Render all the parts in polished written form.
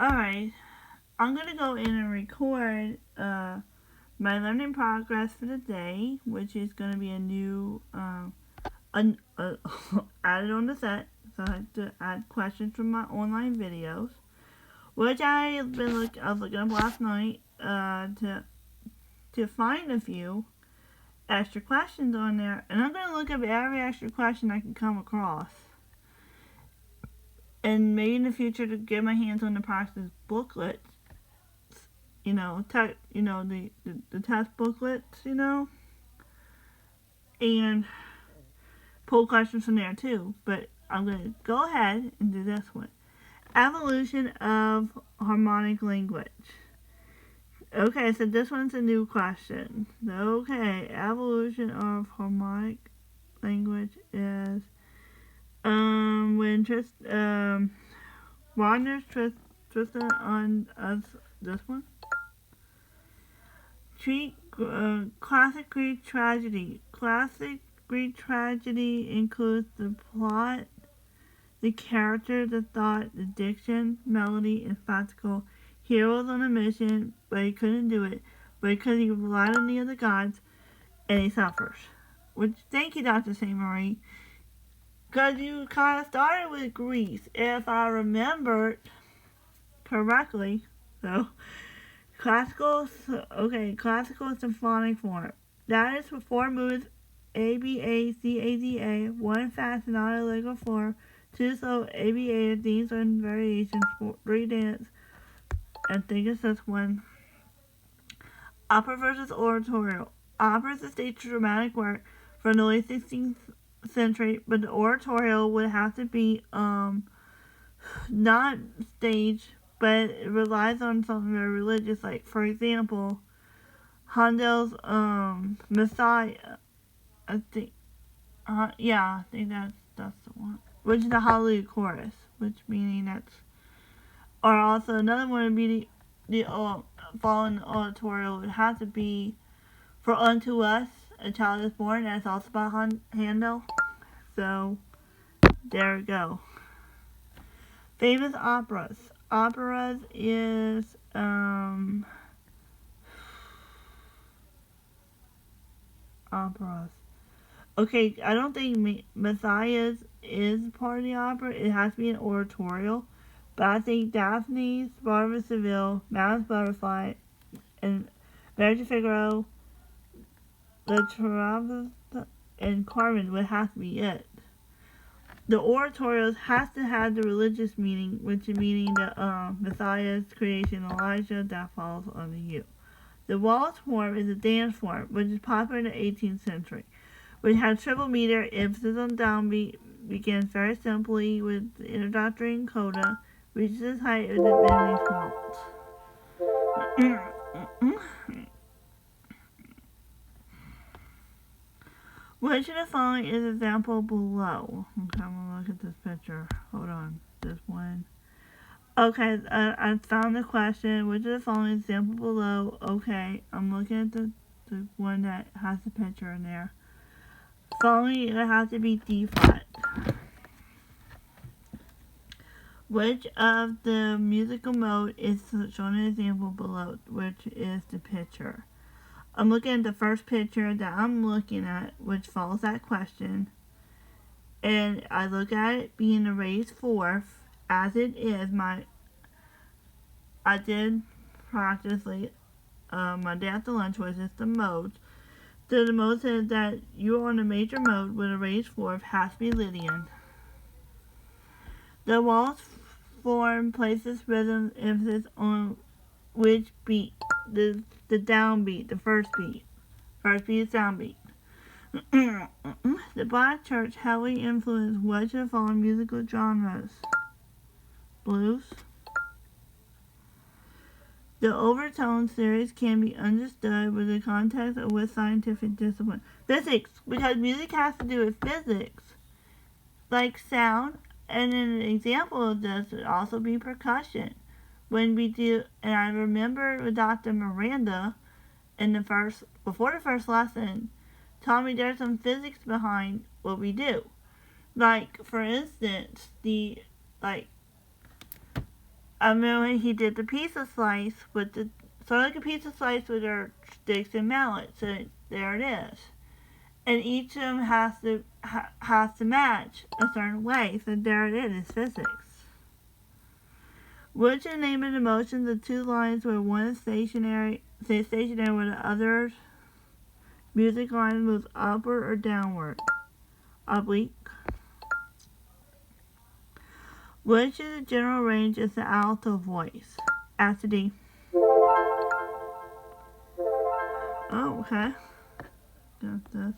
Alright. I'm gonna go in and record my learning progress for the day, which is gonna be a new added on the set. So I have to add questions from my online videos, which I was looking up last night to find a few extra questions on there, and I'm gonna look up every extra question I can come across. And maybe in the future to get my hands on the practice booklets, the test booklets, and pull questions from there too. But I'm gonna go ahead and do this one. Evolution of harmonic language. Okay, so this one's a new question. Okay, evolution of harmonic language is when Wagner's Tristan on us. This one. Classic Greek tragedy. Classic Greek tragedy includes the plot, the character, the thought, the diction, melody, and spectacle. Heroes on a mission, but he couldn't do it, because he relied on the other gods, and he suffers. Which, thank you, Dr. St. Marie. Because you kind of started with Greece, if I remembered correctly. So, classical symphonic form. That is for 4 movements, ABACADA, 1 fast and not allegro 4, 2 slow ABA, themes and variations, 3 dance. I think it's this one. Opera versus oratorio. Opera is a stage dramatic work from the late 16th century, but the oratorio would have to be not stage, but it relies on something very religious. Like, for example, Handel's Messiah. I think that's the one. Which is the Hallelujah chorus, which meaning that's. Or also another one would be the following oratorio would have to be For Unto Us a Child is Born. That's also by Handel. So there we go. Famous operas. Operas is operas. Okay, I don't think Messiah is part of the opera. It has to be an oratorio. But I think Daphne, Sparta of Seville, Madame Butterfly, and Marriage of Figaro, La Traviata, and Carmen would have to be it. The oratorios has to have the religious meaning, which is meaning the Messiah's creation, Elijah, that falls on you. The waltz form is a dance form, which is popular in the 18th century, which has triple meter, emphasis on downbeat, begins very simply with the introductory coda, reaches its height with the Viennese waltz. Which of the following is an example below? Okay, I'm gonna look at this picture. Hold on, this one. Okay, I found the question. Which of the following is example below? Okay, I'm looking at the one that has the picture in there. Following, it has to be D flat. Which of the musical mode is shown in the example below, which is the picture? I'm looking at the first picture that I'm looking at, which follows that question. And I look at it being a raised fourth, as it is. I did practice Monday after lunch, which is the mode. So the mode says that you're on a major mode with a raised fourth, has to be Lydian. The waltz form places rhythm emphasis on which beat, the downbeat, the first beat. First beat is downbeat. The Black Church heavily influenced which of the following musical genres? Blues. The overtone series can be understood with the context of with scientific discipline. Physics, because music has to do with physics, like sound, and an example of this would also be percussion. When we do, and I remember with Dr. Miranda before the first lesson, taught me there's some physics behind what we do. Like, for instance, I remember he did the pizza slice with the sort of like a pizza slice with their sticks and mallets. So there it is, and each of them has to match a certain way. So there it is, physics. Which is the name of the motion? The two lines where one is stationary, where the other music line moves upward or downward. Oblique. Which is the general range is the alto voice? After D. Oh, okay. Got this.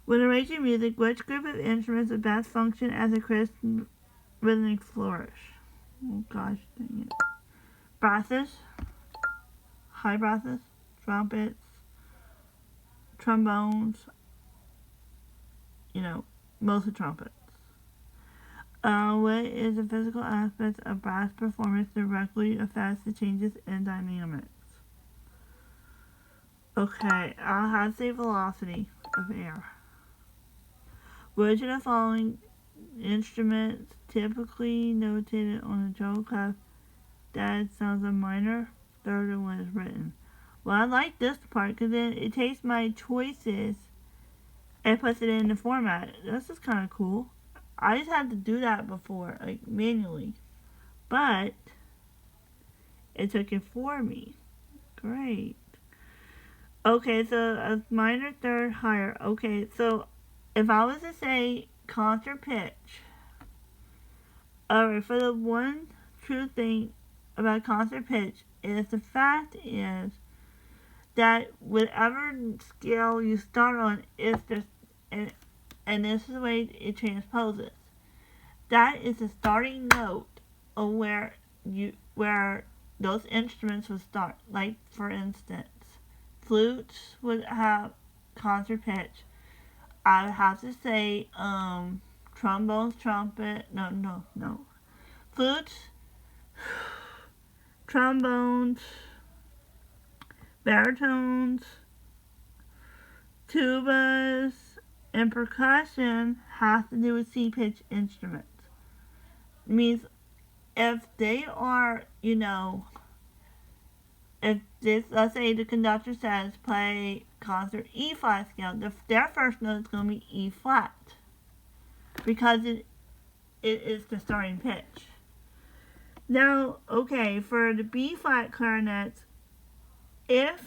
When arranging music, which group of instruments would best function as a crisp rhythmic flourish? Oh gosh, dang it. Brasses, high brasses, trumpets, trombones, mostly trumpets. What is the physical aspect of brass performance directly affects the changes in dynamics? Okay, I'll have to say velocity of air. Which of the following instruments typically notated on a cello clef that sounds a minor third when it's written? Well, I like this part because then it takes my choices and puts it in the format. This is kind of cool. I just had to do that before, like manually. But it took it for me. Great. Okay, so a minor third higher. Okay, so if I was to say concert pitch, alright, for the one true thing about concert pitch is the fact is that whatever scale you start on is just and this is the way it transposes. That is the starting note of where those instruments would start. Like for instance, flutes would have concert pitch. I would have to say trombones, trumpet, no. Flutes, trombones, baritones, tubas, and percussion has to do with C-pitch instruments. It means if they are, if this, let's say the conductor says play concert E flat scale, their first note is going to be E flat because it is the starting pitch. Now, okay, for the B flat clarinets, if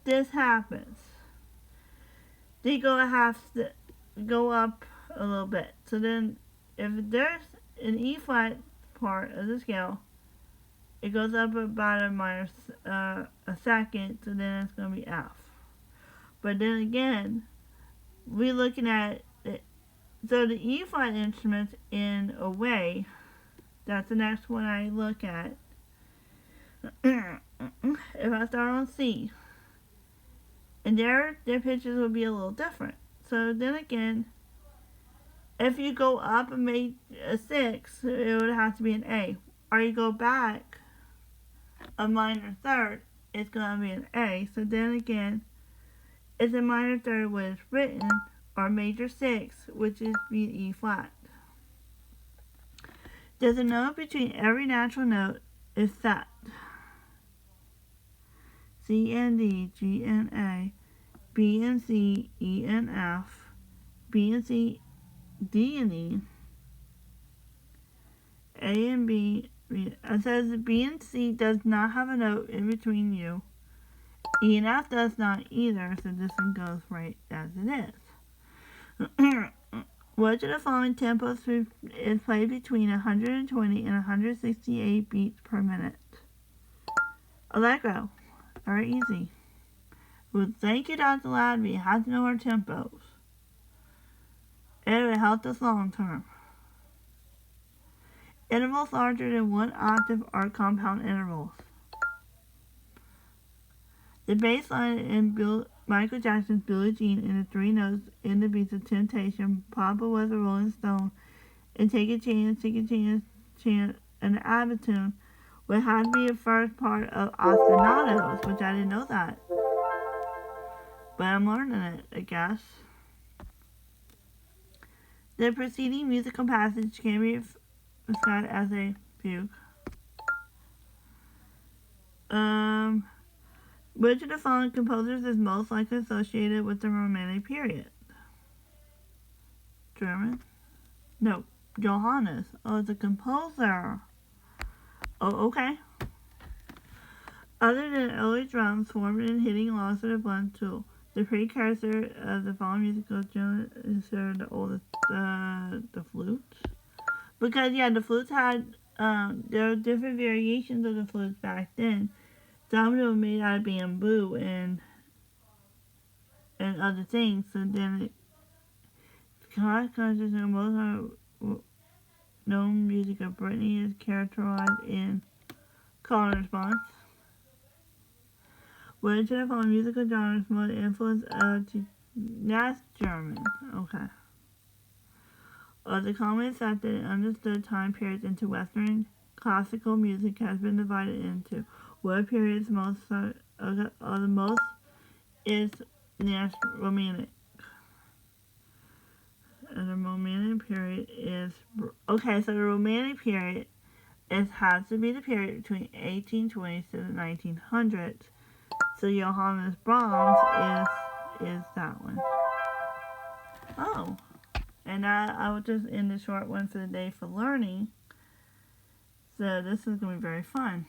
this happens, they have to go up a little bit. So then, if there's an E flat part of the scale, it goes up about a second, so then it's going to be F. But then again, we're looking at it. So the E flat instruments, in a way, that's the next one I look at. If I start on C, and their pitches will be a little different. So then again, if you go up and make a 6, it would have to be an A. Or you go back a minor third, it's going to be an A. So then again, it's a minor third when it's written, or major 6, which is being E flat. There's a note between every natural note is set. C and D, G and A, B and C, E and F, B and C, D and E, A and B. It says B and C does not have a note in between you. E and F does not either, so this one goes right as it is. Which of the following tempos is played between 120 and 168 beats per minute? Allegro. Very easy. Well, thank you, Dr. Ladby. You have to know our tempos. It will help us long term. Intervals larger than 1 octave are compound intervals. The bass line in Michael Jackson's Billie Jean in the 3 notes in the beats of Temptation, Papa Was a Rolling Stone, and Take a Chance, and the Abatune would have to be the first part of ostinatos, which I didn't know that. But I'm learning it, I guess. The preceding musical passage can be described as a fugue. Um, which of the following composers is most likely associated with the Romantic period? German? No, Johannes. Oh, it's a composer. Oh, okay. Other than early drums formed in hitting logs with a blunt tool, the precursor of the following musical genre is considered the oldest, the flute. Because, yeah, the flutes had, there were different variations of the flutes back then. Some of them were made out of bamboo and other things. So then it consists of most known music of Brittany is characterized in call and response. Which of the following musical genres most influence that's German. Okay. The common accepted and understood time periods into Western classical music has been divided into what periods most are the most is Romantic. And the Romantic period is okay. So the Romantic period has to be the period between 1820s to the 1900s. So Johannes Brahms is that one. Oh, and I will just end the short one for the day for learning. So this is going to be very fun.